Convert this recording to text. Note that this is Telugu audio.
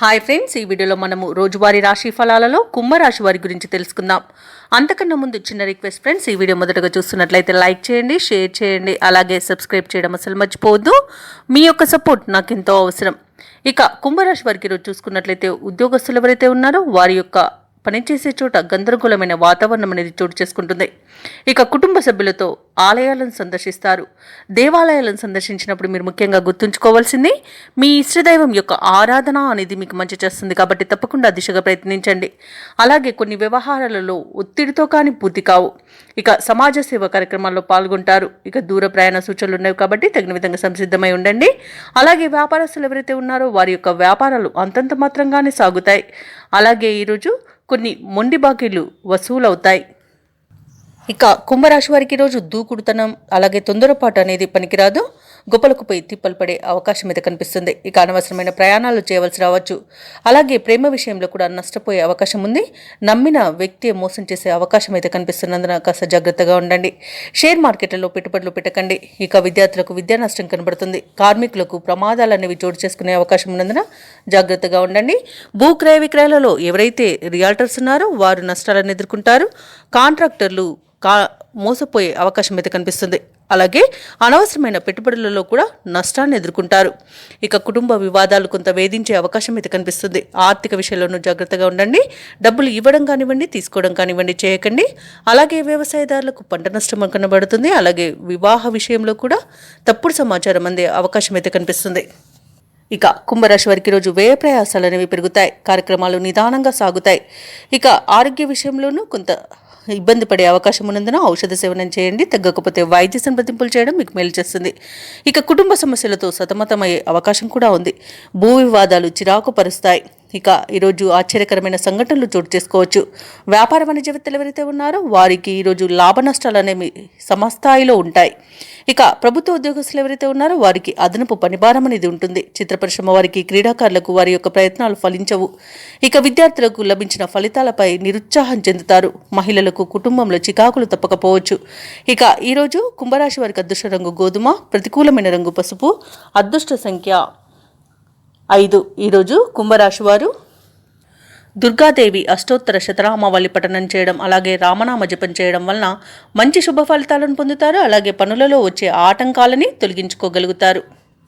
హాయ్ ఫ్రెండ్స్, ఈ వీడియోలో మనము రోజువారీ రాశి ఫలాలలో కుంభరాశి వారి గురించి తెలుసుకుందాం. అంతకన్నా ముందు చిన్న రిక్వెస్ట్ ఫ్రెండ్స్, ఈ వీడియో మొదటగా చూస్తున్నట్లయితే లైక్ చేయండి, షేర్ చేయండి, అలాగే సబ్స్క్రైబ్ చేయడం అసలు మర్చిపోవద్దు. మీ యొక్క సపోర్ట్ నాకు ఎంతో అవసరం. ఇక కుంభరాశి వారికి ఈరోజు చూసుకున్నట్లయితే ఉద్యోగస్తులు ఎవరైతే ఉన్నారో వారి యొక్క పనిచేసే చోట గందరగోళమైన వాతావరణం అనేది చోటు చేసుకుంటుంది. ఇక కుటుంబ సభ్యులతో ఆలయాలను సందర్శిస్తారు. దేవాలయాలను సందర్శించినప్పుడు మీరు ముఖ్యంగా గుర్తుంచుకోవాల్సింది మీ ఇష్టదైవం యొక్క ఆరాధన అనేది మీకు మంచి చేస్తుంది, కాబట్టి తప్పకుండా దిశగా ప్రయత్నించండి. అలాగే కొన్ని వ్యవహారాలలో ఒత్తిడితో కానీ పూర్తి కావు. ఇక సమాజ సేవ కార్యక్రమాల్లో పాల్గొంటారు. ఇక దూర ప్రయాణ సూచనలు ఉన్నాయి కాబట్టి తగిన విధంగా సంసిద్ధమై ఉండండి. అలాగే వ్యాపారస్తులు ఎవరైతే ఉన్నారో వారి యొక్క వ్యాపారాలు అంతంత మాత్రంగానే సాగుతాయి. అలాగే ఈరోజు కొన్ని మొండి బాకీలు వసూలవుతాయి. ఇక కుంభరాశి వారికి ఈరోజు దూకుడుతనం అలాగే తొందరపాటు అనేది పనికిరాదు. గొప్పలకు పోయి తిప్పలు పడే అవకాశం అయితే కనిపిస్తుంది. ఇక అనవసరమైన ప్రయాణాలు చేయవలసి రావచ్చు. అలాగే ప్రేమ విషయంలో కూడా నష్టపోయే అవకాశం ఉంది. నమ్మిన వ్యక్తి మోసం చేసే అవకాశం అయితే కనిపిస్తున్నందున కాస్త జాగ్రత్తగా ఉండండి. షేర్ మార్కెట్లలో పెట్టుబడులు పెట్టకండి. ఇక విద్యార్థులకు విద్యా నష్టం కనబడుతుంది. కార్మికులకు ప్రమాదాలు అనేవి చోటు చేసుకునే అవకాశం ఉన్నందున జాగ్రత్తగా ఉండండి. భూ క్రయ విక్రయాలలో ఎవరైతే రియాల్టర్స్ ఉన్నారో వారు నష్టాలను ఎదుర్కొంటారు. కాంట్రాక్టర్లు మోసపోయే అవకాశం అయితే కనిపిస్తుంది. అలాగే అనవసరమైన పెట్టుబడులలో కూడా నష్టాన్ని ఎదుర్కొంటారు. ఇక కుటుంబ వివాదాలు కొంత వేధించే అవకాశం అయితే కనిపిస్తుంది. ఆర్థిక విషయంలోనూ జాగ్రత్తగా ఉండండి. డబ్బులు ఇవ్వడం కానివ్వండి, తీసుకోవడం కానివ్వండి చేయకండి. అలాగే వ్యవసాయదారులకు పంట నష్టం కనబడుతుంది. అలాగే వివాహ విషయంలో కూడా తప్పుడు సమాచారం అందే అవకాశం అయితే కనిపిస్తుంది. ఇక కుంభరాశి వారికి రోజు వ్యయ ప్రయాసాలు అనేవి పెరుగుతాయి. కార్యక్రమాలు నిదానంగా సాగుతాయి. ఇక ఆరోగ్య విషయంలోనూ కొంత ఇబ్బంది పడే అవకాశం ఉన్నందున ఔషధ సేవనం చేయండి. తగ్గకపోతే వైద్య సంప్రదింపులు చేయడం మీకు మేలు చేస్తుంది. ఇక కుటుంబ సమస్యలతో సతమతమయ్యే అవకాశం కూడా ఉంది. భూ వివాదాలు చిరాకు పరుస్తాయి. ఇక ఈరోజు ఆశ్చర్యకరమైన సంఘటనలు చోటు చేసుకోవచ్చు. వ్యాపార వాణిజ్యవేత్తలు ఎవరైతే ఉన్నారో వారికి ఈరోజు లాభ నష్టాలు అనేవి సమస్థాయిలో ఉంటాయి. ఇక ప్రభుత్వ ఉద్యోగస్తులు ఎవరైతే ఉన్నారో వారికి అదనపు పనిభారం అనేది ఉంటుంది. చిత్ర పరిశ్రమ వారికి, క్రీడాకారులకు వారి యొక్క ప్రయత్నాలు ఫలించవు. ఇక విద్యార్థులకు లభించిన ఫలితాలపై నిరుత్సాహం చెందుతారు. మహిళలకు కుటుంబంలో చికాకులు తప్పకపోవచ్చు. ఇక ఈరోజు కుంభరాశి వారికి అదృష్ట రంగు గోధుమ, ప్రతికూలమైన రంగు పసుపు, అదృష్ట సంఖ్య 5. ఈరోజు కుంభరాశి వారు దుర్గాదేవి అష్టోత్తర శతనామావళి పఠనం చేయడం అలాగే రామనామ జపం చేయడం వలన మంచి శుభ ఫలితాలను పొందుతారు. అలాగే పనులలో వచ్చే ఆటంకాలని తొలగించుకోగలుగుతారు.